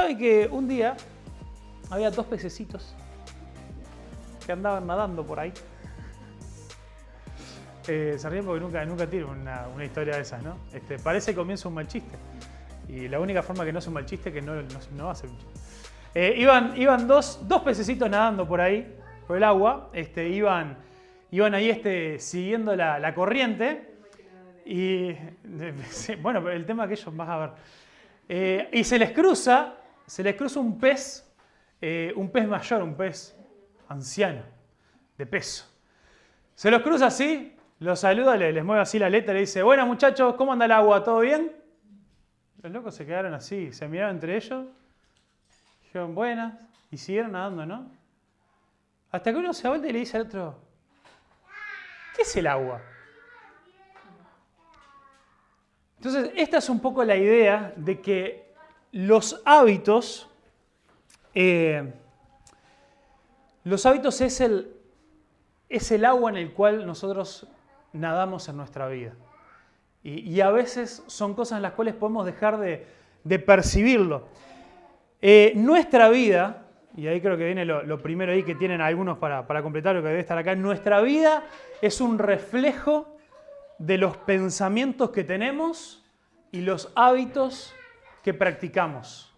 sabe que un día había 2 pececitos que andaban nadando por ahí. Se ríen porque nunca tiene una historia de esas, ¿no? Parece que comienza un mal chiste. Y la única forma que no es un mal chiste es que no va a ser un chiste. Iban dos pececitos nadando por ahí, por el agua. Iban ahí siguiendo la corriente. Y bueno, el tema que ellos vas a ver. Y se les cruza un pez mayor, un pez anciano, de peso. Se los cruza así, los saluda, les mueve así la aleta, le dice: buenas muchachos, ¿cómo anda el agua? ¿Todo bien? Los locos se quedaron así, se miraron entre ellos, dijeron buenas, y siguieron nadando, ¿no? Hasta que uno se vuelve y le dice al otro: ¿qué es el agua? Entonces, esta es un poco la idea de que los hábitos es el agua en el cual nosotros nadamos en nuestra vida. Y a veces son cosas en las cuales podemos dejar de percibirlo. Nuestra vida, y ahí creo que viene lo primero ahí que tienen algunos para completar lo que debe estar acá, nuestra vida es un reflejo de los pensamientos que tenemos y los hábitos que practicamos.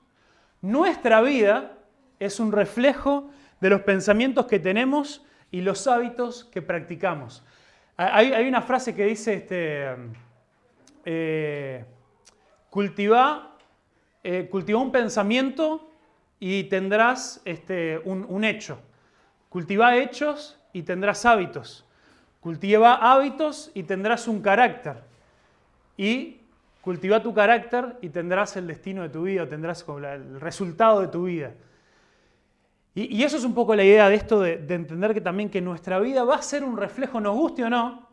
Nuestra vida es un reflejo de los pensamientos que tenemos y los hábitos que practicamos. Hay una frase que dice, cultiva un pensamiento y tendrás un hecho. Cultiva hechos y tendrás hábitos. Cultiva hábitos y tendrás un carácter. Y cultiva tu carácter y tendrás el destino de tu vida, tendrás el resultado de tu vida. Y eso es un poco la idea de esto, de entender que también que nuestra vida va a ser un reflejo, nos guste o no,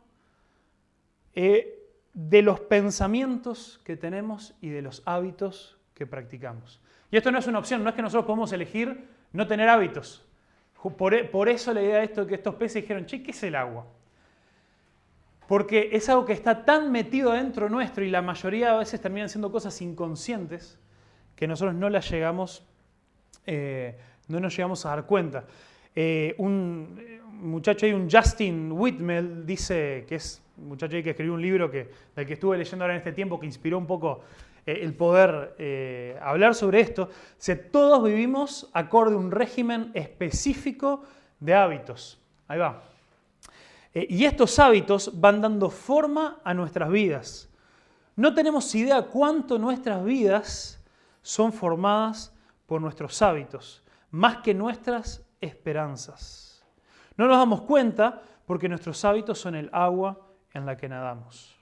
de los pensamientos que tenemos y de los hábitos que practicamos. Y esto no es una opción, no es que nosotros podemos elegir no tener hábitos. Por eso la idea de esto, que estos peces dijeron: che, ¿qué es el agua? Porque es algo que está tan metido dentro nuestro y la mayoría a veces terminan siendo cosas inconscientes que nosotros no las llegamos, no nos llegamos a dar cuenta. Un muchacho ahí, un Justin Whitmel, dice, que es un muchacho ahí que escribió un libro del que estuve leyendo ahora en este tiempo, que inspiró un poco el poder hablar sobre esto. Dice: todos vivimos acorde a un régimen específico de hábitos. Ahí va. Y estos hábitos van dando forma a nuestras vidas. No tenemos idea cuánto nuestras vidas son formadas por nuestros hábitos, más que nuestras esperanzas. No nos damos cuenta porque nuestros hábitos son el agua en la que nadamos.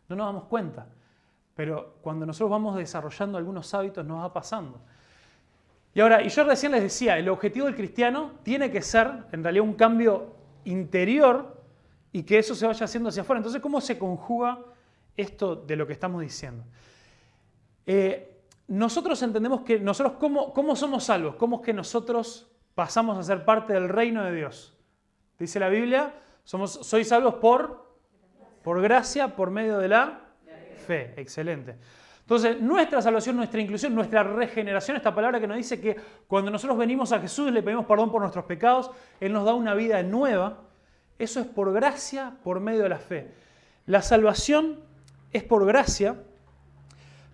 No nos damos cuenta, pero cuando nosotros vamos desarrollando algunos hábitos nos va pasando. Y yo recién les decía, el objetivo del cristiano tiene que ser en realidad un cambio interior y que eso se vaya haciendo hacia afuera. Entonces, ¿cómo se conjuga esto de lo que estamos diciendo? Nosotros entendemos que nosotros, ¿cómo somos salvos? ¿Cómo es que nosotros pasamos a ser parte del reino de Dios? Dice la Biblia: sois salvos por gracia, por medio de la fe. Excelente. Entonces, nuestra salvación, nuestra inclusión, nuestra regeneración, esta palabra que nos dice que cuando nosotros venimos a Jesús, le pedimos perdón por nuestros pecados, Él nos da una vida nueva. Eso es por gracia, por medio de la fe. La salvación es por gracia,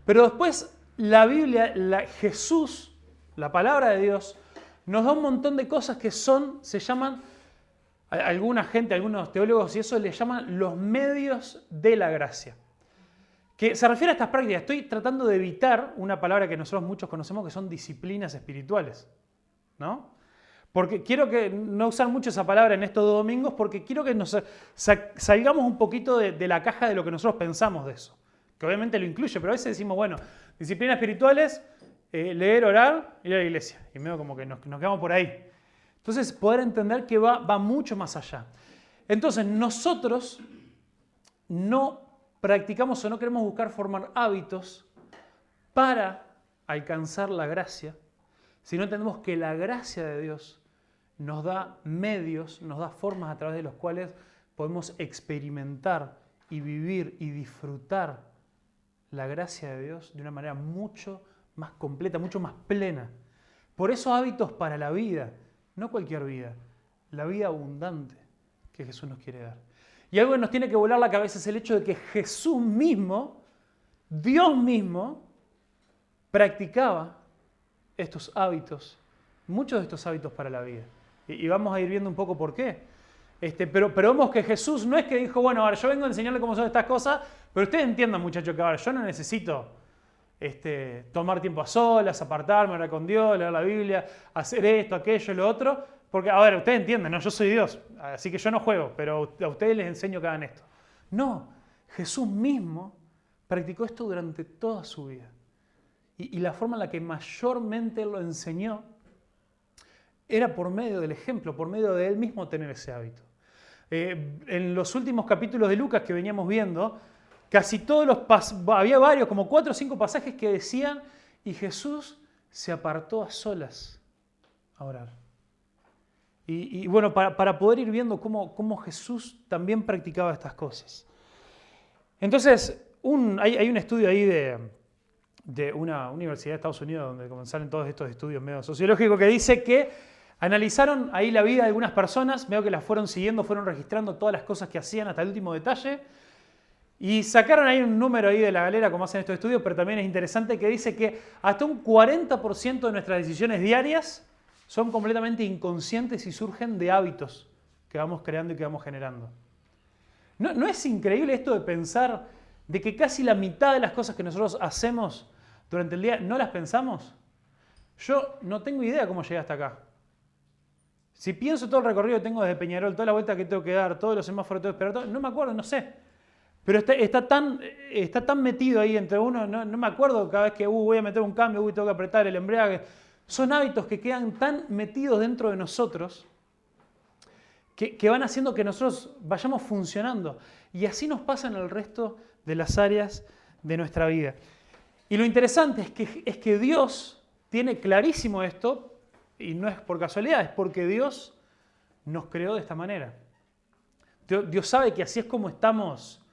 pero después la Biblia, Jesús, la palabra de Dios, nos da un montón de cosas que se llaman, alguna gente, algunos teólogos y eso le llaman los medios de la gracia. Que se refiere a estas prácticas. Estoy tratando de evitar una palabra que nosotros muchos conocemos, que son disciplinas espirituales, ¿no? Porque quiero no usar mucho esa palabra en estos 2 domingos, porque quiero que nos salgamos un poquito de la caja de lo que nosotros pensamos de eso. Que obviamente lo incluye, pero a veces decimos, bueno, disciplinas espirituales, leer, orar, ir a la iglesia. Y medio como que nos quedamos por ahí. Entonces, poder entender que va mucho más allá. Entonces, nosotros no practicamos o no queremos buscar formar hábitos para alcanzar la gracia, sino entendemos que la gracia de Dios nos da medios, nos da formas a través de los cuales podemos experimentar y vivir y disfrutar la gracia de Dios de una manera mucho más completa, mucho más plena. Por eso hábitos para la vida, no cualquier vida, la vida abundante que Jesús nos quiere dar. Y algo que nos tiene que volar la cabeza es el hecho de que Jesús mismo, Dios mismo, practicaba estos hábitos, muchos de estos hábitos para la vida. Y vamos a ir viendo un poco por qué. Pero vemos que Jesús no es que dijo, bueno, ahora yo vengo a enseñarle cómo son estas cosas, pero ustedes entiendan, muchachos, que ahora yo no necesito tomar tiempo a solas, apartarme, hablar con Dios, leer la Biblia, hacer esto, aquello, lo otro, porque, a ver, ustedes entienden, ¿no? Yo soy Dios, así que yo no juego, pero a ustedes les enseño que hagan esto. No, Jesús mismo practicó esto durante toda su vida. Y la forma en la que mayormente lo enseñó era por medio del ejemplo, por medio de él mismo tener ese hábito. En los últimos capítulos de Lucas que veníamos viendo, casi todos había varios, como 4 o 5 pasajes que decían, y Jesús se apartó a solas a orar. Y bueno, para poder ir viendo cómo Jesús también practicaba estas cosas. Entonces, hay un estudio ahí de una universidad de Estados Unidos donde comenzaron todos estos estudios medio sociológicos que dice que analizaron ahí la vida de algunas personas, veo que las fueron siguiendo, fueron registrando todas las cosas que hacían hasta el último detalle y sacaron ahí un número ahí de la galera como hacen estos estudios, pero también es interesante que dice que hasta un 40% de nuestras decisiones diarias son completamente inconscientes y surgen de hábitos que vamos creando y que vamos generando. ¿No es increíble esto de pensar de que casi la mitad de las cosas que nosotros hacemos durante el día no las pensamos? Yo no tengo idea cómo llegué hasta acá. Si pienso todo el recorrido que tengo desde Peñarol, toda la vuelta que tengo que dar, todos los semáforos que tengo que esperar, no me acuerdo, no sé. Pero está tan metido ahí entre uno, no me acuerdo cada vez que voy a meter un cambio, tengo que apretar el embrague. Son hábitos que quedan tan metidos dentro de nosotros que van haciendo que nosotros vayamos funcionando. Y así nos pasa en el resto de las áreas de nuestra vida. Y lo interesante es que Dios tiene clarísimo esto, y no es por casualidad, es porque Dios nos creó de esta manera. Dios sabe que así es como estamos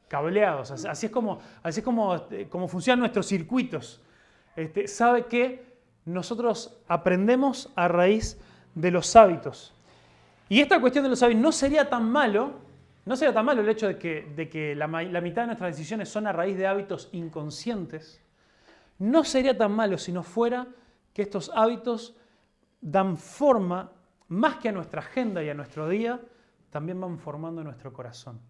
cableados, así es como funcionan nuestros circuitos. Sabe que nosotros aprendemos a raíz de los hábitos. Y esta cuestión de los hábitos no sería tan malo el hecho de que la mitad de nuestras decisiones son a raíz de hábitos inconscientes. No sería tan malo si no fuera que estos hábitos dan forma, más que a nuestra agenda y a nuestro día, también van formando nuestro corazón.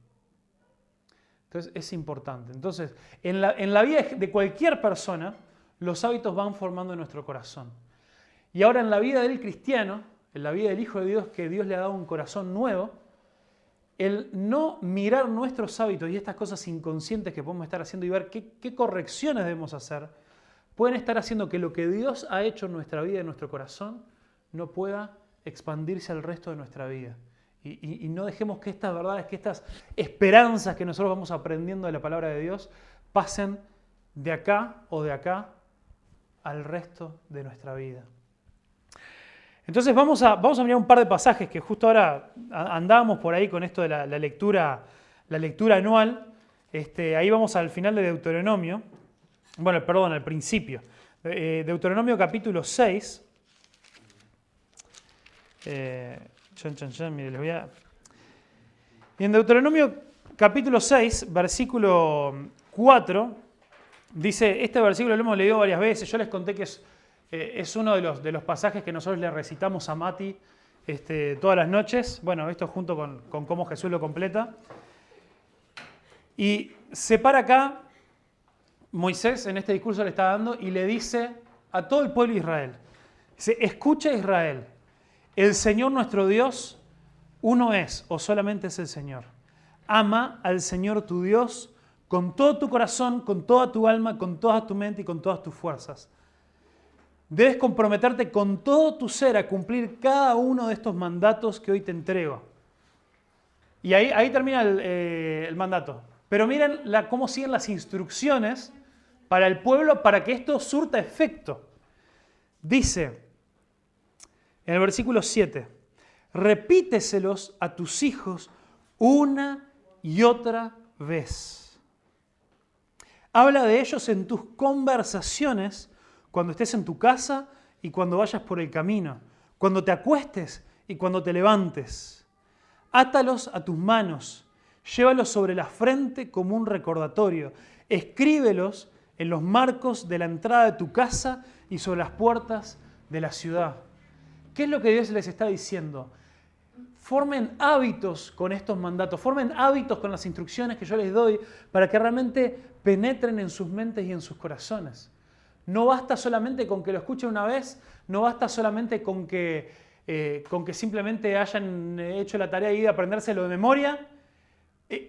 Entonces es importante. Entonces, en la vida de cualquier persona, los hábitos van formando nuestro corazón. Y ahora en la vida del cristiano, en la vida del Hijo de Dios, que Dios le ha dado un corazón nuevo, el no mirar nuestros hábitos y estas cosas inconscientes que podemos estar haciendo y ver qué correcciones debemos hacer, pueden estar haciendo que lo que Dios ha hecho en nuestra vida y en nuestro corazón no pueda expandirse al resto de nuestra vida. Y no dejemos que estas verdades, que estas esperanzas que nosotros vamos aprendiendo de la palabra de Dios pasen de acá o de acá al resto de nuestra vida. Entonces vamos a mirar un par de pasajes que justo ahora andábamos por ahí con esto de la lectura anual. Ahí vamos al final de Deuteronomio. Bueno, perdón, al principio. Deuteronomio capítulo 6. Mire, les voy a... Y en Deuteronomio capítulo 6, versículo 4, dice, este versículo lo hemos leído varias veces, yo les conté que es uno de los pasajes que nosotros le recitamos a Mati todas las noches. Bueno, esto junto con cómo Jesús lo completa. Y se para acá, Moisés en este discurso le está dando y le dice a todo el pueblo de Israel, dice, escucha Israel, el Señor nuestro Dios, uno es o solamente es el Señor. Ama al Señor tu Dios con todo tu corazón, con toda tu alma, con toda tu mente y con todas tus fuerzas. Debes comprometerte con todo tu ser a cumplir cada uno de estos mandatos que hoy te entrego. Y ahí termina el mandato. Pero miren cómo siguen las instrucciones para el pueblo para que esto surta efecto. Dice en el versículo 7, repíteselos a tus hijos una y otra vez. Habla de ellos en tus conversaciones, cuando estés en tu casa y cuando vayas por el camino, cuando te acuestes y cuando te levantes. Átalos a tus manos, llévalos sobre la frente como un recordatorio. Escríbelos en los marcos de la entrada de tu casa y sobre las puertas de la ciudad. ¿Qué es lo que Dios les está diciendo? Formen hábitos con estos mandatos, formen hábitos con las instrucciones que yo les doy para que realmente penetren en sus mentes y en sus corazones. No basta solamente con que lo escuchen una vez, no basta solamente con que simplemente hayan hecho la tarea y de aprendérselo de memoria.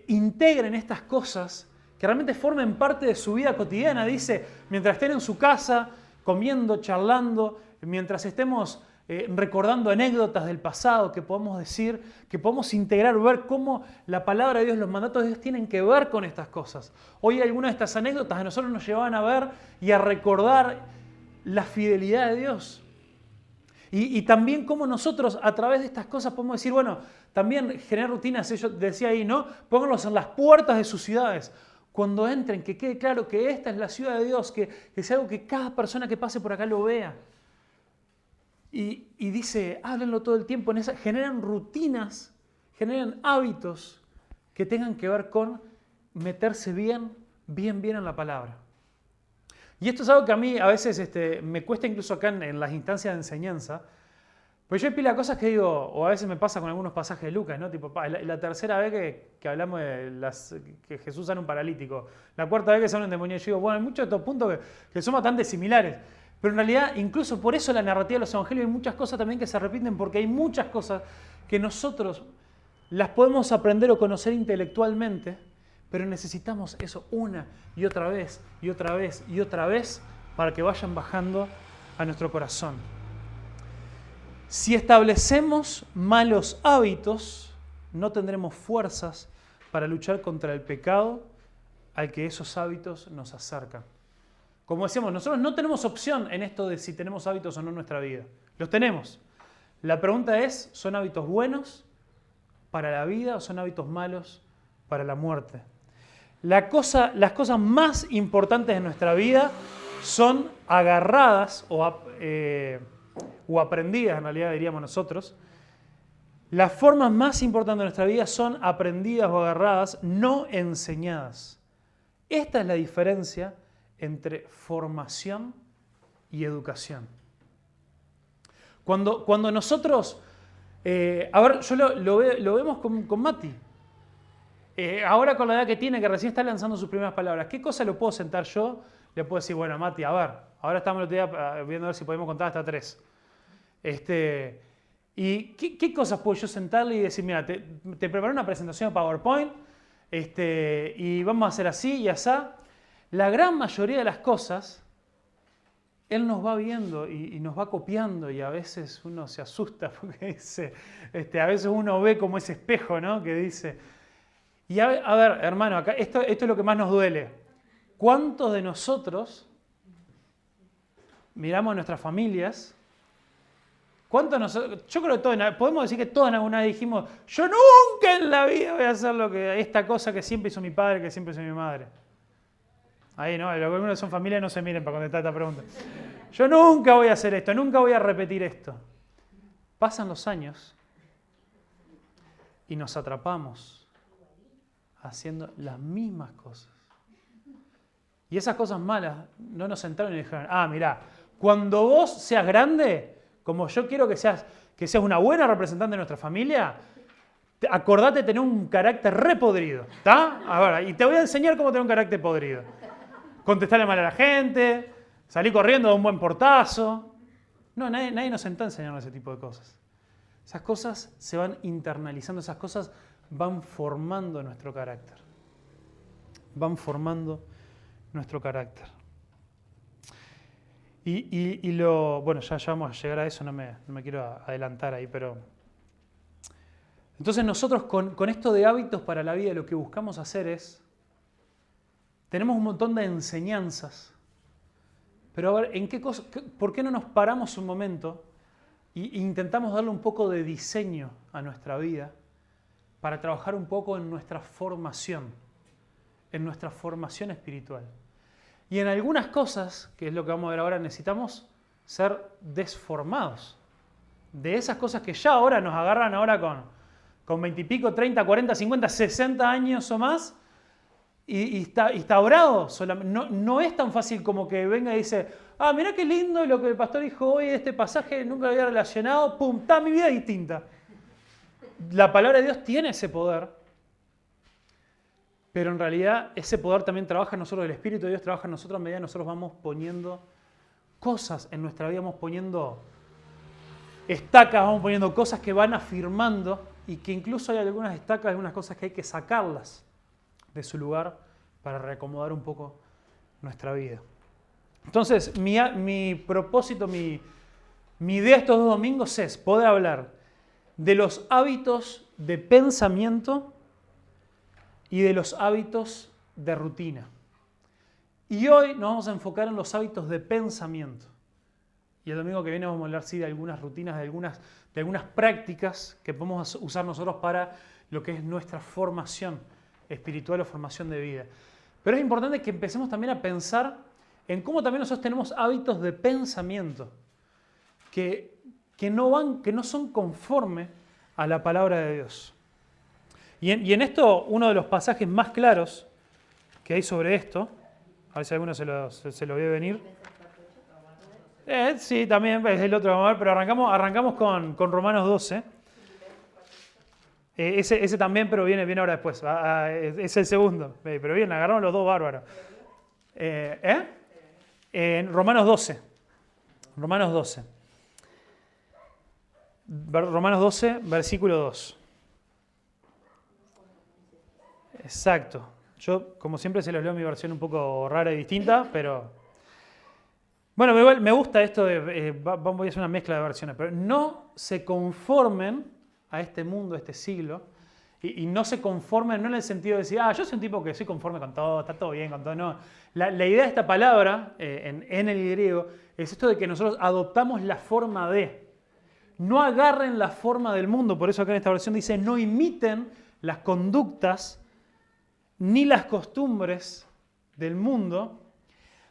Integren estas cosas que realmente formen parte de su vida cotidiana. Dice, mientras estén en su casa, comiendo, charlando, mientras estemos recordando anécdotas del pasado que podemos decir, que podemos integrar, ver cómo la palabra de Dios, los mandatos de Dios tienen que ver con estas cosas. Hoy algunas de estas anécdotas a nosotros nos llevaban a ver y a recordar la fidelidad de Dios. Y también cómo nosotros a través de estas cosas podemos decir, bueno, también generar rutinas, yo decía ahí, ¿no? Pónganlos en las puertas de sus ciudades. Cuando entren, que quede claro que esta es la ciudad de Dios, que sea algo que cada persona que pase por acá lo vea. Y dice, háblenlo todo el tiempo, generen rutinas, generen hábitos que tengan que ver con meterse bien en la palabra. Y esto es algo que a mí a veces me cuesta incluso acá en las instancias de enseñanza, pues yo hay pila de cosas que digo, o a veces me pasa con algunos pasajes de Lucas, ¿no? Tipo, la tercera vez que hablamos de que Jesús sana un paralítico, la cuarta vez que sana un demonio, yo digo, bueno, hay muchos de estos puntos que son bastante similares. Pero en realidad, incluso por eso la narrativa de los evangelios hay muchas cosas también que se repiten, porque hay muchas cosas que nosotros las podemos aprender o conocer intelectualmente, pero necesitamos eso una y otra vez, y otra vez, y otra vez, para que vayan bajando a nuestro corazón. Si establecemos malos hábitos, no tendremos fuerzas para luchar contra el pecado al que esos hábitos nos acercan. Como decíamos, nosotros no tenemos opción en esto de si tenemos hábitos o no en nuestra vida. Los tenemos. La pregunta es, ¿son hábitos buenos para la vida o son hábitos malos para la muerte? Las cosas más importantes de nuestra vida son agarradas o aprendidas, en realidad diríamos nosotros. Las formas más importantes de nuestra vida son aprendidas o agarradas, no enseñadas. Esta es la diferencia entre formación y educación. Cuando nosotros, yo lo vemos con Mati, ahora con la edad que tiene, que recién está lanzando sus primeras palabras, ¿qué cosa lo puedo sentar yo? Le puedo decir, bueno, Mati, a ver, ahora estamos el otro día viendo a ver si podemos contar hasta 3. ¿Y qué cosas puedo yo sentarle y decir, mira, te preparé una presentación de PowerPoint, y vamos a hacer así y asá? La gran mayoría de las cosas, él nos va viendo y nos va copiando, y a veces uno se asusta porque dice, a veces uno ve como ese espejo, ¿no? Que dice, y a ver, hermano, acá, esto es lo que más nos duele. ¿Cuántos de nosotros miramos a nuestras familias? Yo creo que podemos decir que todos en alguna vez dijimos, yo nunca en la vida voy a hacer esta cosa que siempre hizo mi padre, que siempre hizo mi madre. Ahí, ¿no? Los que son familia no se miren para contestar esta pregunta. Yo nunca voy a hacer esto, nunca voy a repetir esto. Pasan los años y nos atrapamos haciendo las mismas cosas. Y esas cosas malas no nos sentaron y dijeron, mirá, cuando vos seas grande, como yo quiero que seas una buena representante de nuestra familia, acordate de tener un carácter repodrido, ¿está? A ver, y te voy a enseñar cómo tener un carácter podrido. Contestarle mal a la gente, salir corriendo de un buen portazo. No, nadie nos sentó a enseñarnos ese tipo de cosas. Esas cosas se van internalizando, esas cosas van formando nuestro carácter. Van formando nuestro carácter. Bueno, ya vamos a llegar a eso, no me quiero adelantar ahí, pero... Entonces nosotros con esto de hábitos para la vida, lo que buscamos hacer es... Tenemos un montón de enseñanzas, pero a ver, ¿por qué no nos paramos un momento e intentamos darle un poco de diseño a nuestra vida para trabajar un poco en nuestra formación espiritual? Y en algunas cosas, que es lo que vamos a ver ahora, necesitamos ser desformados. De esas cosas que ya ahora nos agarran ahora con 20 y pico, 30, 40, 50, 60 años o más, y está orado. No es tan fácil como que venga y dice, mirá qué lindo lo que el pastor dijo hoy de este pasaje, nunca lo había relacionado, pum, mi vida es distinta. La palabra de Dios tiene ese poder, pero en realidad ese poder también trabaja en nosotros, el Espíritu de Dios trabaja en nosotros a medida que nosotros vamos poniendo cosas en nuestra vida, vamos poniendo estacas, vamos poniendo cosas que van afirmando y que incluso hay algunas estacas, algunas cosas que hay que sacarlas de su lugar para reacomodar un poco nuestra vida. Entonces, mi propósito, mi idea estos 2 domingos es poder hablar de los hábitos de pensamiento y de los hábitos de rutina. Y hoy nos vamos a enfocar en los hábitos de pensamiento. Y el domingo que viene vamos a hablar de algunas rutinas, de algunas prácticas que podemos usar nosotros para lo que es nuestra formación espiritual o formación de vida. Pero es importante que empecemos también a pensar en cómo también nosotros tenemos hábitos de pensamiento que no son conformes a la palabra de Dios. Y en esto, uno de los pasajes más claros que hay sobre esto, a ver si alguno se lo ve venir. Sí, también es el otro, vamos a ver, pero arrancamos con Romanos 12. Ese también, pero viene ahora después. Es el segundo. Pero bien, agarraron los dos bárbaros. En Romanos 12. Romanos 12. Romanos 12, versículo 2. Exacto. Yo, como siempre, se los leo en mi versión un poco rara y distinta, pero... Bueno, me gusta esto de... voy a hacer una mezcla de versiones, pero no se conformen a este mundo, a este siglo, y no se conformen, no en el sentido de decir, yo soy un tipo que soy conforme con todo, está todo bien con todo, no. La idea de esta palabra, en el griego, es esto de que nosotros adoptamos la forma de. No agarren la forma del mundo, por eso acá en esta versión dice, no imiten las conductas ni las costumbres del mundo,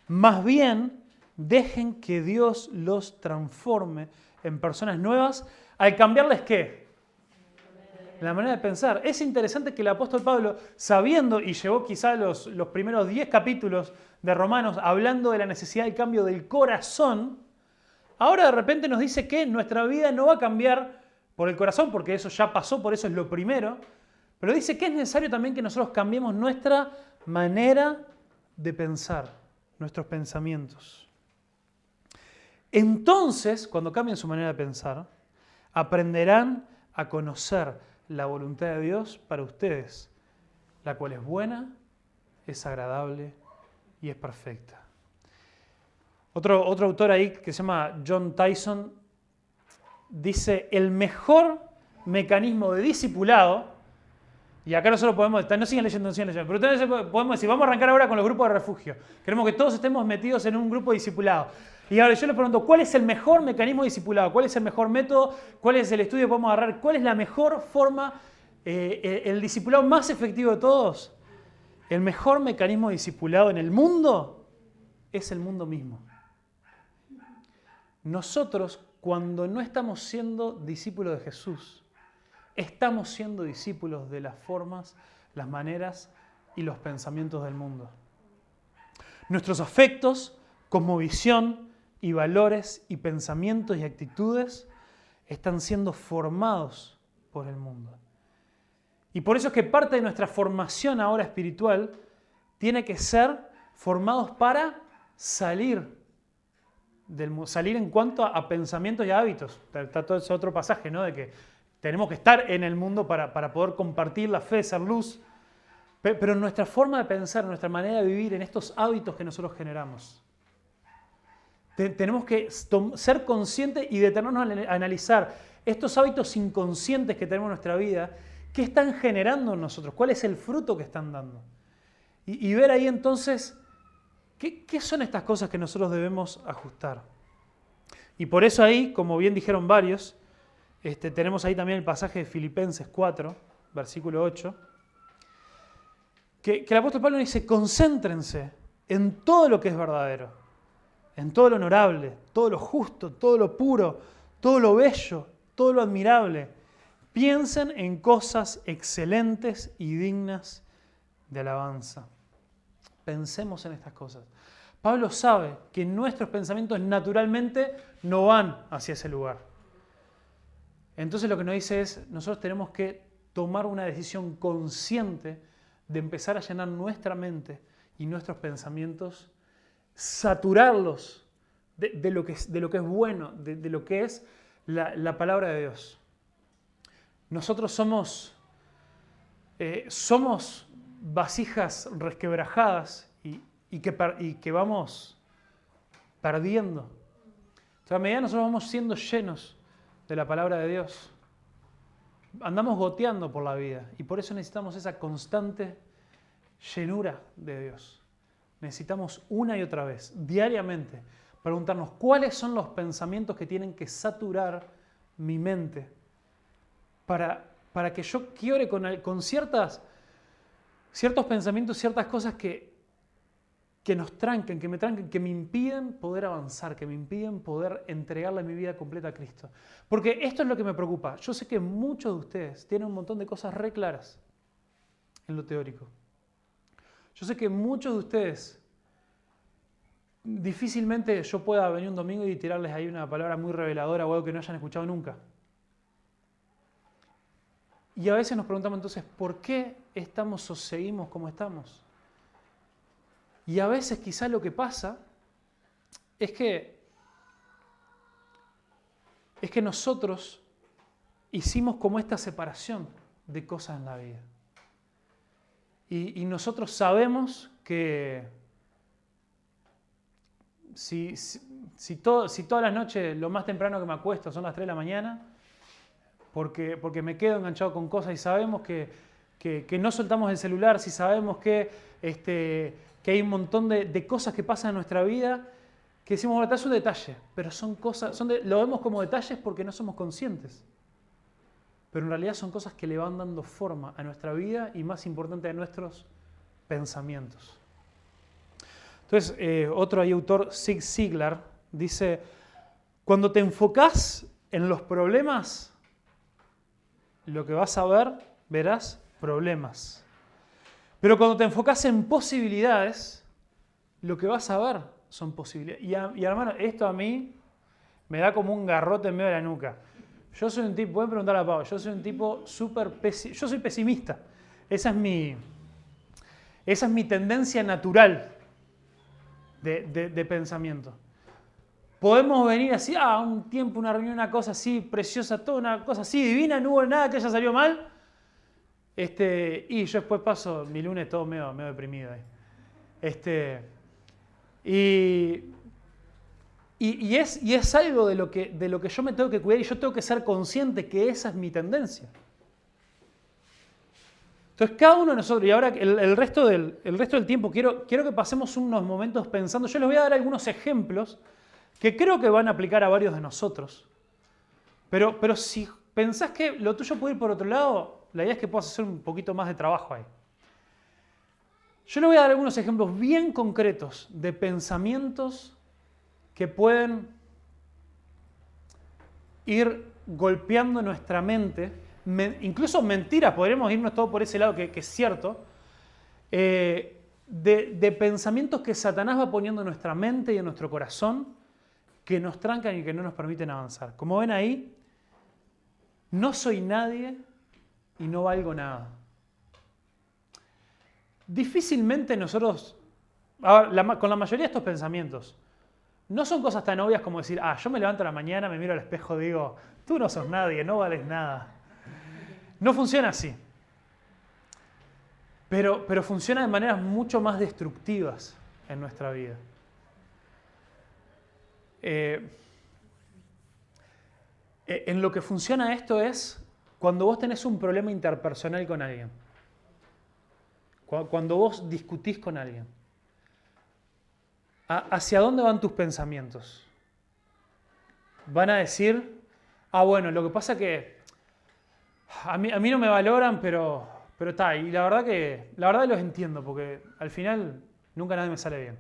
más bien dejen que Dios los transforme en personas nuevas al cambiarles ¿qué? La manera de pensar. Es interesante que el apóstol Pablo, sabiendo, y llevó quizá los primeros 10 capítulos de Romanos hablando de la necesidad del cambio del corazón, ahora de repente nos dice que nuestra vida no va a cambiar por el corazón, porque eso ya pasó, por eso es lo primero, pero dice que es necesario también que nosotros cambiemos nuestra manera de pensar, nuestros pensamientos. Entonces, cuando cambien su manera de pensar, aprenderán a conocer la voluntad de Dios para ustedes, la cual es buena, es agradable y es perfecta. Otro autor ahí que se llama John Tyson dice, el mejor mecanismo de discipulado, y acá nosotros podemos, no sigan leyendo, pero ustedes podemos decir, vamos a arrancar ahora con los grupos de refugio. Queremos que todos estemos metidos en un grupo de discipulado. Y ahora yo les pregunto, ¿cuál es el mejor mecanismo de discipulado? ¿Cuál es el mejor método? ¿Cuál es el estudio que podemos agarrar? ¿Cuál es la mejor forma, el discipulado más efectivo de todos? El mejor mecanismo de discipulado en el mundo es el mundo mismo. Nosotros, cuando no estamos siendo discípulos de Jesús, estamos siendo discípulos de las formas, las maneras y los pensamientos del mundo. Nuestros afectos, cosmovisión y valores y pensamientos y actitudes están siendo formados por el mundo. Y por eso es que parte de nuestra formación ahora espiritual tiene que ser formados para salir del mundo, salir en cuanto a pensamientos y a hábitos. Está todo ese otro pasaje, ¿no? De que tenemos que estar en el mundo para poder compartir la fe, ser luz. Pero nuestra forma de pensar, nuestra manera de vivir, en estos hábitos que nosotros generamos, tenemos que ser conscientes y detenernos a analizar estos hábitos inconscientes que tenemos en nuestra vida, qué están generando en nosotros, cuál es el fruto que están dando. Y ver ahí entonces, ¿qué son estas cosas que nosotros debemos ajustar? Y por eso ahí, como bien dijeron varios, tenemos ahí también el pasaje de Filipenses 4, versículo 8, que el apóstol Pablo dice, concéntrense en todo lo que es verdadero, en todo lo honorable, todo lo justo, todo lo puro, todo lo bello, todo lo admirable. Piensen en cosas excelentes y dignas de alabanza. Pensemos en estas cosas. Pablo sabe que nuestros pensamientos naturalmente no van hacia ese lugar. Entonces lo que nos dice es, nosotros tenemos que tomar una decisión consciente de empezar a llenar nuestra mente y nuestros pensamientos, saturarlos de lo que es bueno, de lo que es la palabra de Dios. Nosotros somos vasijas resquebrajadas y que vamos perdiendo. Entonces, a medida que nosotros vamos siendo llenos de la palabra de Dios, andamos goteando por la vida y por eso necesitamos esa constante llenura de Dios. Necesitamos una y otra vez, diariamente, preguntarnos cuáles son los pensamientos que tienen que saturar mi mente para que yo quiebre con ciertos pensamientos, ciertas cosas que nos tranquen, que me impiden poder avanzar, que me impiden poder entregarle mi vida completa a Cristo. Porque esto es lo que me preocupa. Yo sé que muchos de ustedes tienen un montón de cosas re claras en lo teórico. Yo sé que muchos de ustedes difícilmente yo pueda venir un domingo y tirarles ahí una palabra muy reveladora o algo que no hayan escuchado nunca. Y a veces nos preguntamos entonces, ¿por qué estamos o seguimos como estamos? Y a veces quizás lo que pasa es que nosotros hicimos como esta separación de cosas en la vida. Y nosotros sabemos que si todas las noches lo más temprano que me acuesto son las 3 de la mañana, porque me quedo enganchado con cosas y sabemos que no soltamos el celular, si sabemos que hay un montón de cosas que pasan en nuestra vida que decimos, bueno, es un detalle, pero son cosas, lo vemos como detalles porque no somos conscientes. Pero en realidad son cosas que le van dando forma a nuestra vida y más importante a nuestros pensamientos. Entonces, otro autor, Zig Ziglar, dice, cuando te enfocás en los problemas, lo que vas a verás problemas. Pero cuando te enfocas en posibilidades, lo que vas a ver son posibilidades. Y hermano, esto a mí me da como un garrote en medio de la nuca. Yo soy un tipo, pueden preguntar a Pablo, yo soy un tipo yo soy pesimista. Esa es mi tendencia natural de pensamiento. Podemos venir así, un tiempo, una reunión, una cosa así preciosa, toda una cosa así divina, no hubo nada que haya salido mal. Y yo después paso mi lunes todo medio deprimido ahí. Y es algo de lo que yo me tengo que cuidar y yo tengo que ser consciente que esa es mi tendencia. Entonces cada uno de nosotros, y ahora el resto del tiempo quiero que pasemos unos momentos pensando, yo les voy a dar algunos ejemplos que creo que van a aplicar a varios de nosotros. Pero si pensás que lo tuyo puede ir por otro lado, la idea es que puedas hacer un poquito más de trabajo ahí. Yo les voy a dar algunos ejemplos bien concretos de pensamientos que pueden ir golpeando nuestra mente, incluso mentiras, podríamos irnos todo por ese lado que es cierto, de pensamientos que Satanás va poniendo en nuestra mente y en nuestro corazón, que nos trancan y que no nos permiten avanzar. Como ven ahí, no soy nadie y no valgo nada. Difícilmente nosotros, con la mayoría de estos pensamientos, no son cosas tan obvias como decir, yo me levanto a la mañana, me miro al espejo y digo, tú no sos nadie, no vales nada. No funciona así. Pero funciona de maneras mucho más destructivas en nuestra vida. En lo que funciona esto es cuando vos tenés un problema interpersonal con alguien. Cuando vos discutís con alguien. ¿Hacia dónde van tus pensamientos? Van a decir, bueno, lo que pasa es que a mí no me valoran, pero está. Y la verdad los entiendo, porque al final nunca nada me sale bien.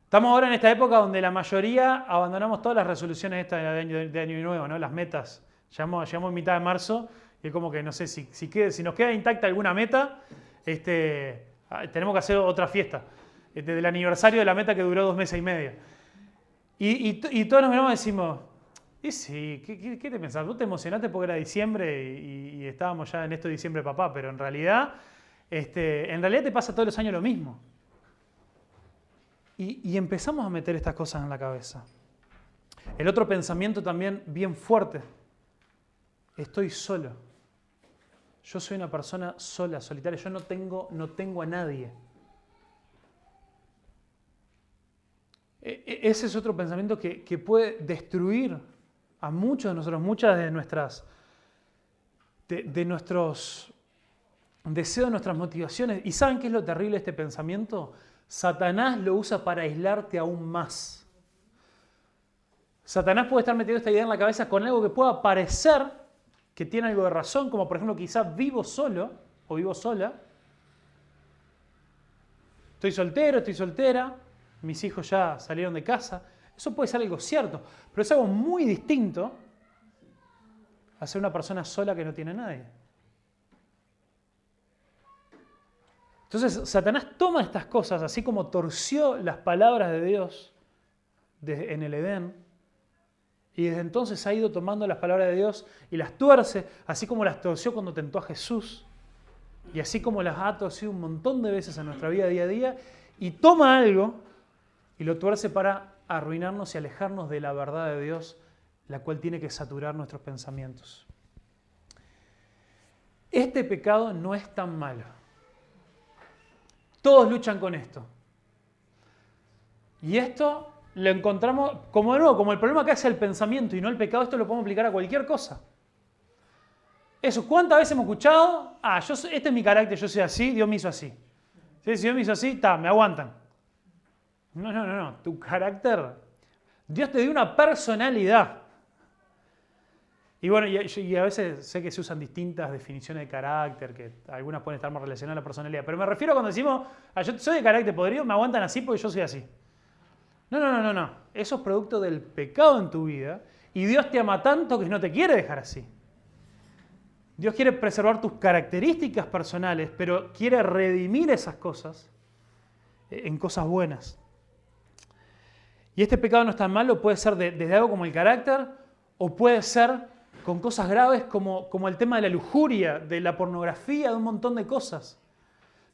Estamos ahora en esta época donde la mayoría abandonamos todas las resoluciones estas de año nuevo, ¿no? Las metas. Llegamos en mitad de marzo y es como que no sé si nos queda intacta alguna meta, tenemos que hacer otra fiesta. Del aniversario de la meta que duró 2 meses y medio. Y todos nos miramos y decimos, ¿y sí? ¿Qué te pensás? Vos te emocionaste porque era diciembre y estábamos ya en esto de diciembre papá, pero en realidad te pasa todos los años lo mismo. Y empezamos a meter estas cosas en la cabeza. El otro pensamiento también bien fuerte. Estoy solo. Yo soy una persona sola, solitaria. Yo no tengo a nadie. Ese es otro pensamiento que puede destruir a muchos de nosotros, muchas de nuestros deseos, de nuestras motivaciones. ¿Y saben qué es lo terrible de este pensamiento? Satanás lo usa para aislarte aún más. Satanás puede estar metiendo esta idea en la cabeza con algo que pueda parecer que tiene algo de razón, como por ejemplo quizás vivo solo o vivo sola. Estoy soltero, estoy soltera, mis hijos ya salieron de casa. Eso puede ser algo cierto, pero es algo muy distinto a ser una persona sola que no tiene a nadie. Entonces, Satanás toma estas cosas, así como torció las palabras de Dios en el Edén, y desde entonces ha ido tomando las palabras de Dios y las tuerce, así como las torció cuando tentó a Jesús, y así como las ha torcido un montón de veces en nuestra vida día a día, y toma algo y lo tuerce para arruinarnos y alejarnos de la verdad de Dios, la cual tiene que saturar nuestros pensamientos. Este pecado no es tan malo. Todos luchan con esto. Y esto lo encontramos como el problema que hace el pensamiento y no el pecado. Esto lo podemos aplicar a cualquier cosa. Eso, ¿cuántas veces hemos escuchado? Este es mi carácter, yo soy así, Dios me hizo así. Si Dios me hizo así, me aguantan. No. Tu carácter, Dios te dio una personalidad. Y bueno, y a veces sé que se usan distintas definiciones de carácter, que algunas pueden estar más relacionadas a la personalidad, pero me refiero cuando decimos, yo soy de carácter podrido, me aguantan así porque yo soy así. No. Eso es producto del pecado en tu vida y Dios te ama tanto que no te quiere dejar así. Dios quiere preservar tus características personales, pero quiere redimir esas cosas en cosas buenas. Y este pecado no es tan malo, puede ser desde algo como el carácter o puede ser con cosas graves como el tema de la lujuria, de la pornografía, de un montón de cosas.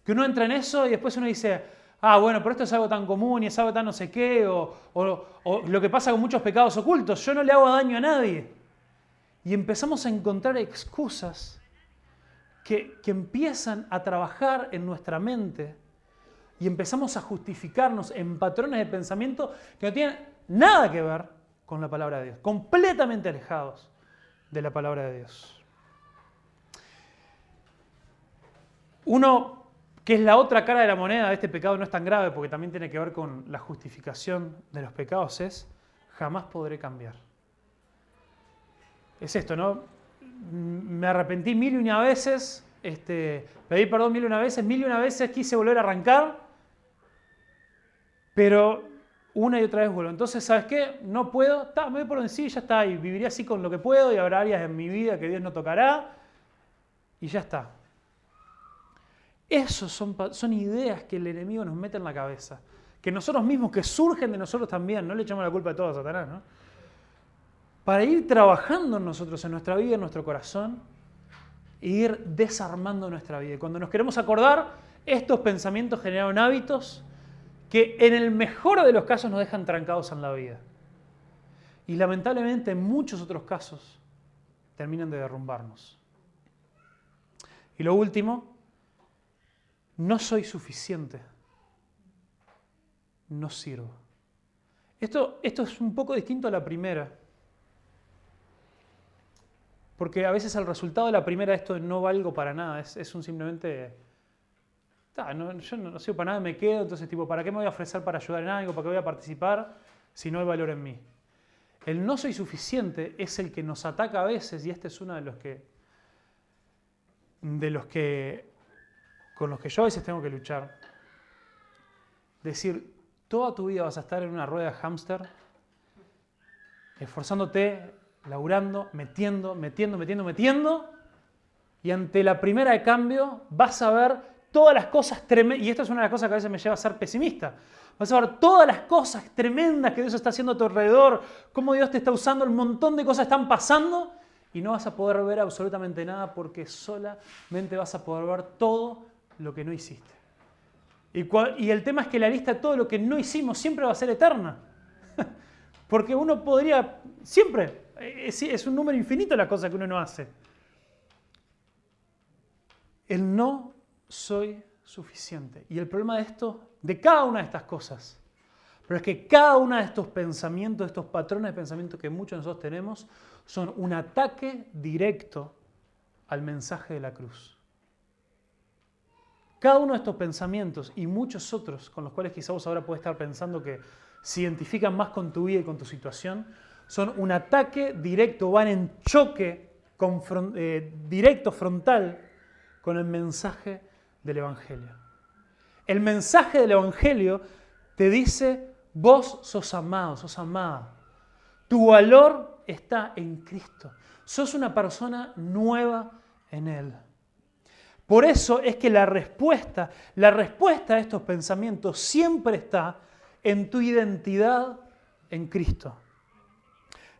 Que uno entra en eso y después uno dice, bueno, pero esto es algo tan común y es algo tan no sé qué, o lo que pasa con muchos pecados ocultos, yo no le hago daño a nadie. Y empezamos a encontrar excusas que empiezan a trabajar en nuestra mente y empezamos a justificarnos en patrones de pensamiento que no tienen nada que ver con la palabra de Dios, completamente alejados de la palabra de Dios. Uno, que es la otra cara de la moneda de este pecado, no es tan grave porque también tiene que ver con la justificación de los pecados, es jamás podré cambiar. Es esto, ¿no? Me arrepentí 1001 veces, pedí perdón 1001 veces, quise volver a arrancar, pero una y otra vez vuelvo. Entonces, ¿sabes qué? No puedo, me voy por en sí, ya está, y viviré así con lo que puedo, y habrá áreas en mi vida que Dios no tocará, y ya está. Esos son ideas que el enemigo nos mete en la cabeza, que nosotros mismos, que surgen de nosotros también, no le echamos la culpa de todo a Satanás, ¿no? Para ir trabajando en nosotros, en nuestra vida, en nuestro corazón, e ir desarmando nuestra vida. Y cuando nos queremos acordar, estos pensamientos generaron hábitos que en el mejor de los casos nos dejan trancados en la vida. Y lamentablemente en muchos otros casos terminan de derrumbarnos. Y lo último, no soy suficiente. No sirvo. Esto es un poco distinto a la primera. Porque a veces el resultado de la primera esto no valgo para nada. Es un simplemente... yo no sirvo para nada, me quedo, entonces ¿para qué me voy a ofrecer para ayudar en algo? ¿Para qué voy a participar si no hay valor en mí? El no soy suficiente es el que nos ataca a veces y este es uno con los que yo a veces tengo que luchar. decir, toda tu vida vas a estar en una rueda de hámster, esforzándote, laburando, metiendo, y ante la primera de cambio vas a ver todas las cosas tremendas, y esto es una de las cosas que a veces me lleva a ser pesimista, vas a ver todas las cosas tremendas que Dios está haciendo a tu alrededor, cómo Dios te está usando, un montón de cosas están pasando, y no vas a poder ver absolutamente nada porque solamente vas a poder ver todo lo que no hiciste. Y el tema es que la lista de todo lo que no hicimos siempre va a ser eterna. Porque uno podría, siempre, es un número infinito la cosa que uno no hace. El no soy suficiente. Y el problema de esto, de cada una de estas cosas, pero es que cada uno de estos pensamientos, estos patrones de pensamiento que muchos de nosotros tenemos, son un ataque directo al mensaje de la cruz. Cada uno de estos pensamientos y muchos otros con los cuales quizá vos ahora podés estar pensando que se identifican más con tu vida y con tu situación, son un ataque directo, van en choque directo, frontal, con el mensaje del Evangelio. El mensaje del Evangelio te dice, vos sos amado, sos amada. Tu valor está en Cristo. Sos una persona nueva en Él. Por eso es que la respuesta a estos pensamientos siempre está en tu identidad en Cristo.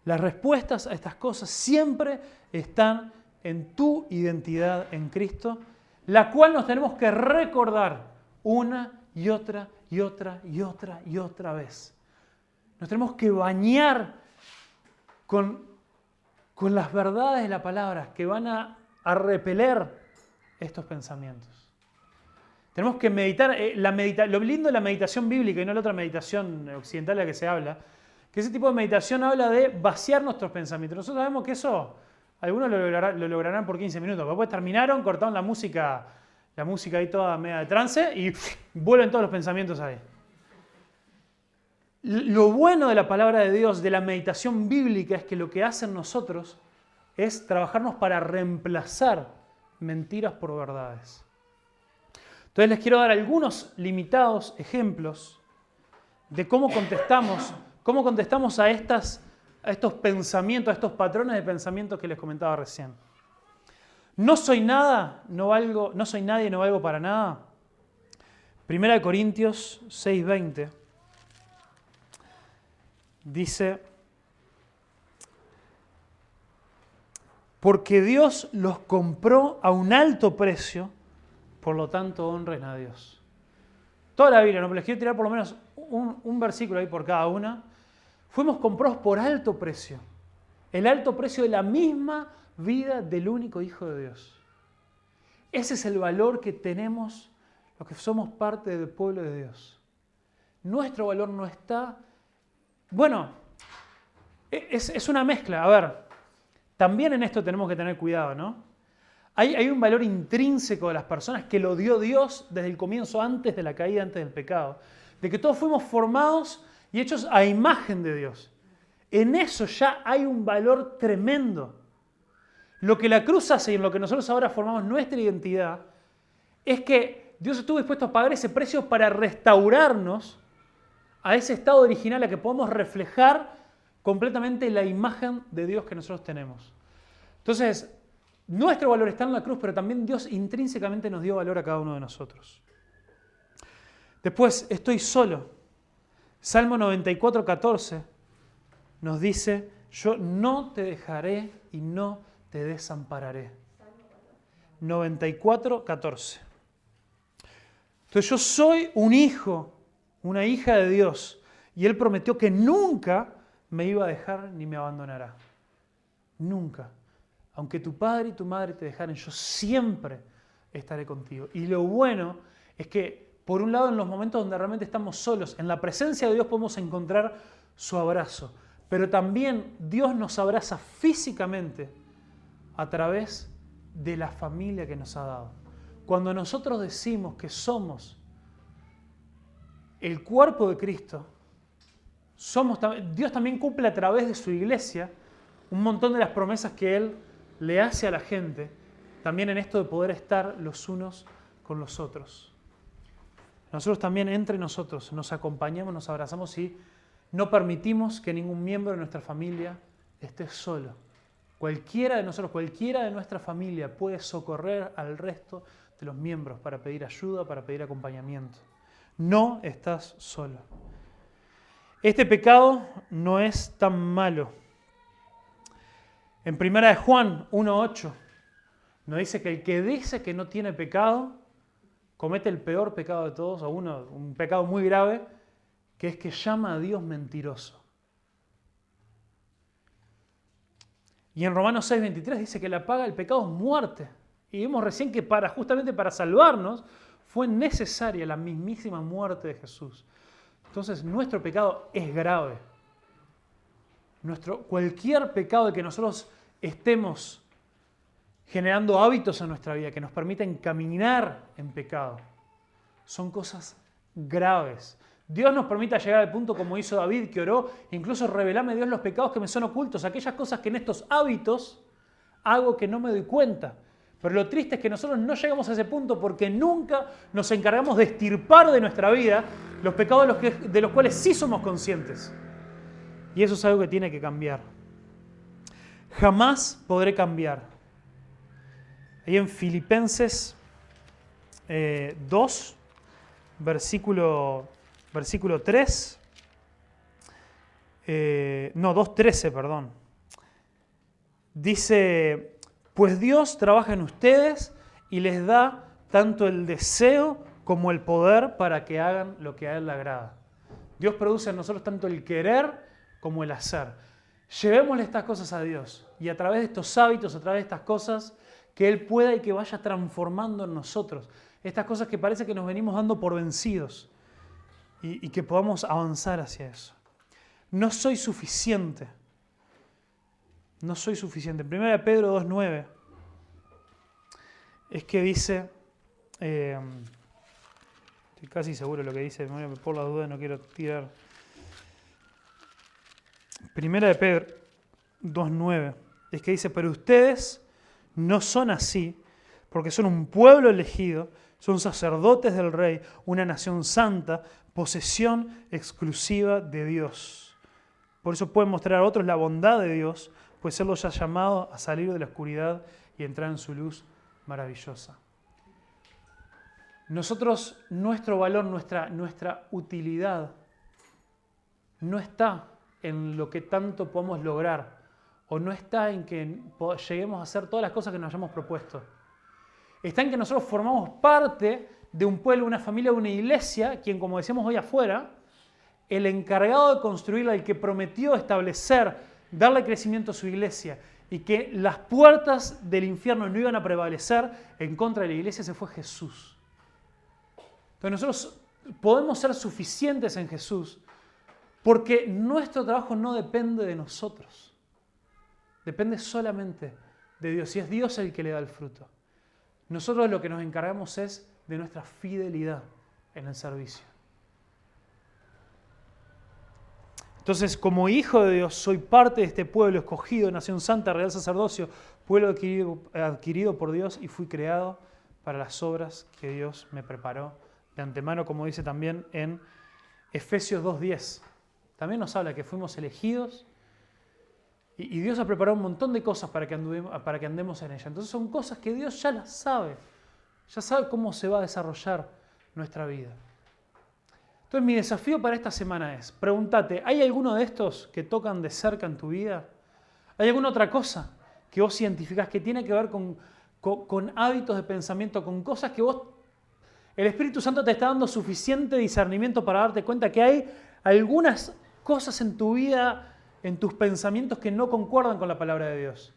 Las respuestas a estas cosas siempre están en tu identidad en Cristo, la cual nos tenemos que recordar una y otra y otra y otra y otra vez. Nos tenemos que bañar con las verdades de la palabra que van a repeler estos pensamientos. Tenemos que meditar, lo lindo de la meditación bíblica y no la otra meditación occidental de la que se habla, que ese tipo de meditación habla de vaciar nuestros pensamientos. Nosotros sabemos que eso, algunos lo lograrán por 15 minutos, después terminaron, cortaron la música ahí toda media de trance y vuelven todos los pensamientos ahí. Lo bueno de la palabra de Dios, de la meditación bíblica, es que lo que hacen nosotros es trabajarnos para reemplazar mentiras por verdades. Entonces les quiero dar algunos limitados ejemplos de cómo contestamos a estos pensamientos, a estos patrones de pensamiento que les comentaba recién. No soy nada, no soy nadie, no valgo para nada. 1 Corintios 6:20 dice, porque Dios los compró a un alto precio, por lo tanto honren a Dios. Toda la Biblia, ¿no? Pero les quiero tirar por lo menos un versículo ahí por cada una. Fuimos comprados por alto precio. El alto precio de la misma vida del único Hijo de Dios. Ese es el valor que tenemos los que somos parte del pueblo de Dios. Nuestro valor no está... Bueno, es una mezcla. A ver, también en esto tenemos que tener cuidado, ¿no? Hay un valor intrínseco de las personas que lo dio Dios desde el comienzo, antes de la caída, antes del pecado. De que todos fuimos formados y hechos a imagen de Dios. En eso ya hay un valor tremendo. Lo que la cruz hace y en lo que nosotros ahora formamos nuestra identidad es que Dios estuvo dispuesto a pagar ese precio para restaurarnos a ese estado original, a que podamos reflejar completamente la imagen de Dios que nosotros tenemos. Entonces, nuestro valor está en la cruz, pero también Dios intrínsecamente nos dio valor a cada uno de nosotros. Después, estoy solo. Salmo 94:14 nos dice, yo no te dejaré y no te desampararé. 94:14. Entonces yo soy un hijo, una hija de Dios, y Él prometió que nunca me iba a dejar ni me abandonará. Nunca. Aunque tu padre y tu madre te dejaren, yo siempre estaré contigo. Y lo bueno es que, por un lado, en los momentos donde realmente estamos solos, en la presencia de Dios podemos encontrar su abrazo. Pero también Dios nos abraza físicamente a través de la familia que nos ha dado. Cuando nosotros decimos que somos el cuerpo de Cristo, Dios también cumple a través de su iglesia un montón de las promesas que Él le hace a la gente, también en esto de poder estar los unos con los otros. nosotros también entre nosotros nos acompañamos, nos abrazamos y no permitimos que ningún miembro de nuestra familia esté solo. Cualquiera de nosotros, cualquiera de nuestra familia puede socorrer al resto de los miembros para pedir ayuda, para pedir acompañamiento. No estás solo. Este pecado no es tan malo. En 1 Juan 1:8 nos dice que el que dice que no tiene pecado comete el peor pecado de todos, o un pecado muy grave, que es que llama a Dios mentiroso. Y en Romanos 6:23 dice que la paga del pecado es muerte. Y vimos recién que justamente para salvarnos fue necesaria la mismísima muerte de Jesús. Entonces nuestro pecado es grave. Cualquier pecado de que nosotros estemos generando hábitos en nuestra vida que nos permiten caminar en pecado, son cosas graves. Dios nos permita llegar al punto como hizo David, que oró, incluso revelame Dios los pecados que me son ocultos, aquellas cosas que en estos hábitos hago que no me doy cuenta. Pero lo triste es que nosotros no llegamos a ese punto porque nunca nos encargamos de extirpar de nuestra vida los pecados de los cuales sí somos conscientes. Y eso es algo que tiene que cambiar. Jamás podré cambiar. Ahí en Filipenses 2, versículo 3, 2:13, perdón. Dice, pues Dios trabaja en ustedes y les da tanto el deseo como el poder para que hagan lo que a Él le agrada. Dios produce en nosotros tanto el querer como el hacer. Llevémosle estas cosas a Dios y a través de estos hábitos, a través de estas cosas, que Él pueda y que vaya transformando en nosotros. Estas cosas que parece que nos venimos dando por vencidos y que podamos avanzar hacia eso. No soy suficiente. No soy suficiente. 1 Pedro 2:9 es que dice, estoy casi seguro de lo que dice, por la duda no quiero tirar. 1 Pedro 2:9 es que dice, pero ustedes no son así, porque son un pueblo elegido, son sacerdotes del Rey, una nación santa, posesión exclusiva de Dios. Por eso pueden mostrar a otros la bondad de Dios, pues Él los ha llamado a salir de la oscuridad y entrar en su luz maravillosa. Nosotros, nuestro valor, nuestra utilidad, no está en lo que tanto podemos lograr, o no está en que lleguemos a hacer todas las cosas que nos hayamos propuesto. Está en que nosotros formamos parte de un pueblo, una familia, una iglesia, quien, como decíamos hoy afuera, el encargado de construirla, el que prometió establecer, darle crecimiento a su iglesia y que las puertas del infierno no iban a prevalecer en contra de la iglesia, ese fue Jesús. Entonces nosotros podemos ser suficientes en Jesús porque nuestro trabajo no depende de nosotros. Depende solamente de Dios y es Dios el que le da el fruto. Nosotros lo que nos encargamos es de nuestra fidelidad en el servicio. Entonces, como hijo de Dios, soy parte de este pueblo escogido, nación santa, real sacerdocio, pueblo adquirido por Dios y fui creado para las obras que Dios me preparó de antemano, como dice también en Efesios 2:10. También nos habla que fuimos elegidos y Dios ha preparado un montón de cosas para que andemos en ella. Entonces son cosas que Dios ya las sabe. Ya sabe cómo se va a desarrollar nuestra vida. Entonces mi desafío para esta semana es, pregúntate, ¿hay alguno de estos que tocan de cerca en tu vida? ¿Hay alguna otra cosa que vos identificás que tiene que ver con hábitos de pensamiento, con cosas que el Espíritu Santo te está dando suficiente discernimiento para darte cuenta que hay algunas cosas en tu vida, en tus pensamientos que no concuerdan con la palabra de Dios?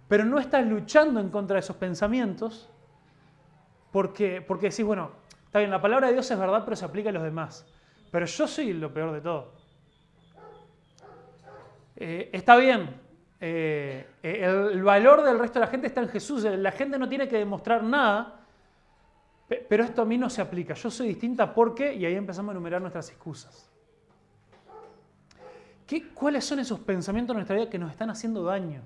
Pero no estás luchando en contra de esos pensamientos porque decís, bueno, está bien, la palabra de Dios es verdad, pero se aplica a los demás. Pero yo soy lo peor de todo. Está bien, el valor del resto de la gente está en Jesús. La gente no tiene que demostrar nada, pero esto a mí no se aplica. Yo soy distinta porque, y ahí empezamos a enumerar nuestras excusas. ¿Cuáles son esos pensamientos en nuestra vida que nos están haciendo daño?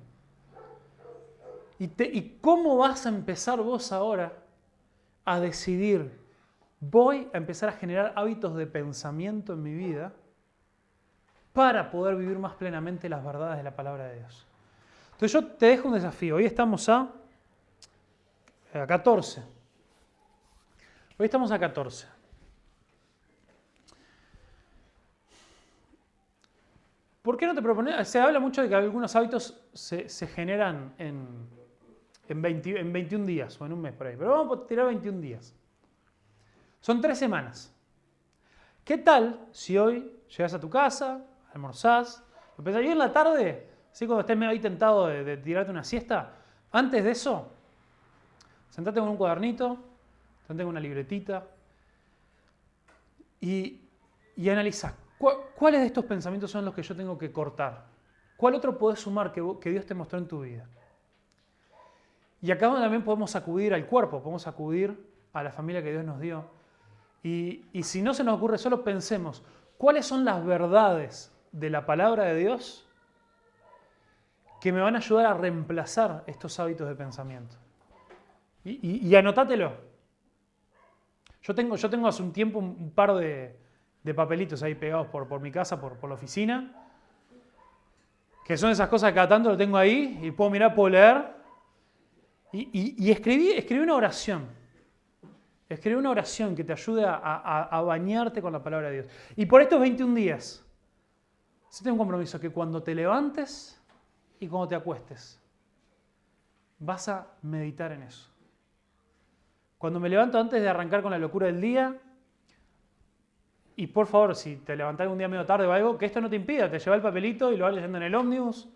¿Y cómo vas a empezar vos ahora a decidir voy a empezar a generar hábitos de pensamiento en mi vida para poder vivir más plenamente las verdades de la palabra de Dios. Entonces yo te dejo un desafío. Hoy estamos a 14. Hoy estamos a 14. ¿Por qué no te propones? Se habla mucho de que algunos hábitos se generan en 21 días o en un mes por ahí. Pero vamos a tirar 21 días. Son 3 semanas. ¿Qué tal si hoy llegas a tu casa, almorzás, empezás a ir en la tarde, así cuando estés medio ahí tentado de tirarte una siesta, antes de eso, sentate con un cuadernito, sentate con una libretita y analiza cuáles de estos pensamientos son los que yo tengo que cortar. ¿Cuál otro podés sumar que Dios te mostró en tu vida? Y acá también podemos acudir al cuerpo, podemos acudir a la familia que Dios nos dio. Y si no se nos ocurre, solo pensemos, ¿cuáles son las verdades de la palabra de Dios que me van a ayudar a reemplazar estos hábitos de pensamiento? Y anotátelo. Yo tengo hace un tiempo un par de papelitos ahí pegados por mi casa, por la oficina, que son esas cosas que cada tanto lo tengo ahí y puedo mirar, puedo leer. Y escribí una oración. Escribí una oración que te ayude a bañarte con la palabra de Dios. Y por estos 21 días, sí tengo un compromiso que cuando te levantes y cuando te acuestes, vas a meditar en eso. Cuando me levanto antes de arrancar con la locura del día, y por favor, si te levantás un día medio tarde o algo, que esto no te impida, te llevas el papelito y lo vas leyendo en el ómnibus,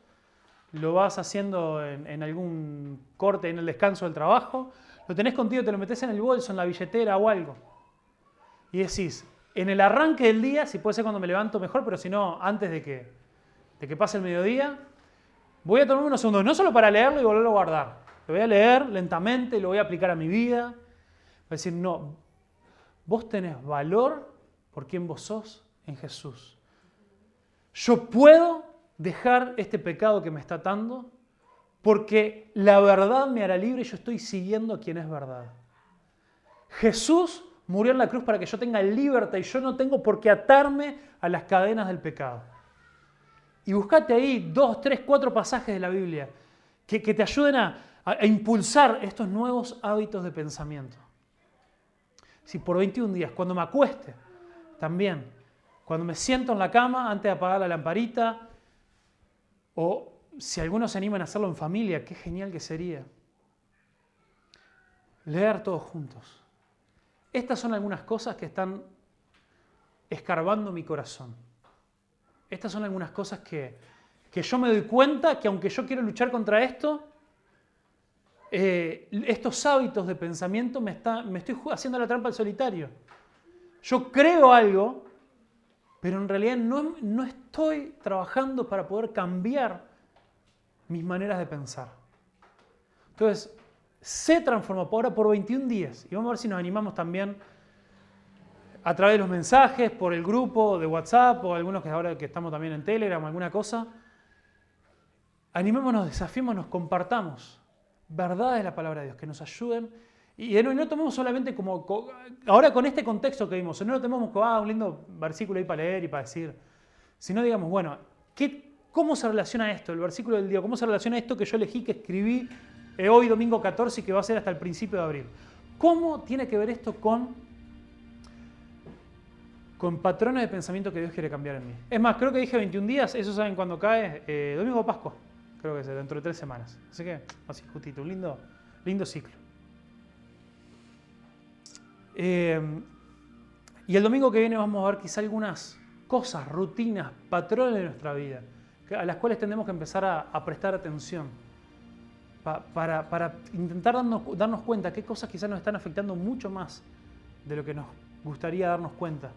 lo vas haciendo en algún corte en el descanso del trabajo, lo tenés contigo, te lo metés en el bolso, en la billetera o algo. Y decís, en el arranque del día, si puede ser cuando me levanto mejor, pero si no, antes de que pase el mediodía, voy a tomarme unos segundos, no solo para leerlo y volverlo a guardar. Lo voy a leer lentamente, lo voy a aplicar a mi vida. Voy a decir, no, vos tenés valor por quien vos sos en Jesús. Yo puedo dejar este pecado que me está atando porque la verdad me hará libre y yo estoy siguiendo a quien es verdad. Jesús murió en la cruz para que yo tenga libertad y yo no tengo por qué atarme a las cadenas del pecado. Y buscate ahí 2, 3, 4 pasajes de la Biblia que te ayuden a impulsar estos nuevos hábitos de pensamiento. Si por 21 días, cuando me acueste, también, cuando me siento en la cama antes de apagar la lamparita, o si algunos se animan a hacerlo en familia, qué genial que sería. Leer todos juntos. Estas son algunas cosas que están escarbando mi corazón. Estas son algunas cosas que yo me doy cuenta que aunque yo quiero luchar contra esto, estos hábitos de pensamiento me estoy haciendo la trampa al solitario. Yo creo algo, pero en realidad no estoy trabajando para poder cambiar mis maneras de pensar. Entonces, se transformó ahora por 21 días. Y vamos a ver si nos animamos también a través de los mensajes, por el grupo de WhatsApp, o algunos que ahora que estamos también en Telegram, alguna cosa. Animémonos, desafiémonos, compartamos verdades de la palabra de Dios que nos ayuden. Y no lo tomemos solamente como, ahora con este contexto que vimos, no lo tomemos como un lindo versículo ahí para leer y para decir, sino digamos, bueno, ¿cómo se relaciona esto, el versículo del día? ¿Cómo se relaciona esto que yo elegí, que escribí hoy domingo 14 y que va a ser hasta el principio de abril? ¿Cómo tiene que ver esto con patrones de pensamiento que Dios quiere cambiar en mí? Es más, creo que dije 21 días, eso saben cuándo cae, domingo de Pascua, creo que es dentro de 3 semanas. Así que, así justito, un lindo ciclo. Y el domingo que viene vamos a ver quizá algunas cosas, rutinas, patrones de nuestra vida, a las cuales tendremos que empezar a prestar atención para intentar darnos cuenta qué cosas quizás nos están afectando mucho más de lo que nos gustaría darnos cuenta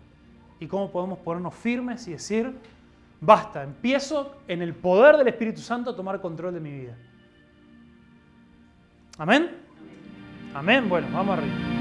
y cómo podemos ponernos firmes y decir, basta, empiezo en el poder del Espíritu Santo a tomar control de mi vida. ¿Amén? Amén. Bueno, vamos arriba.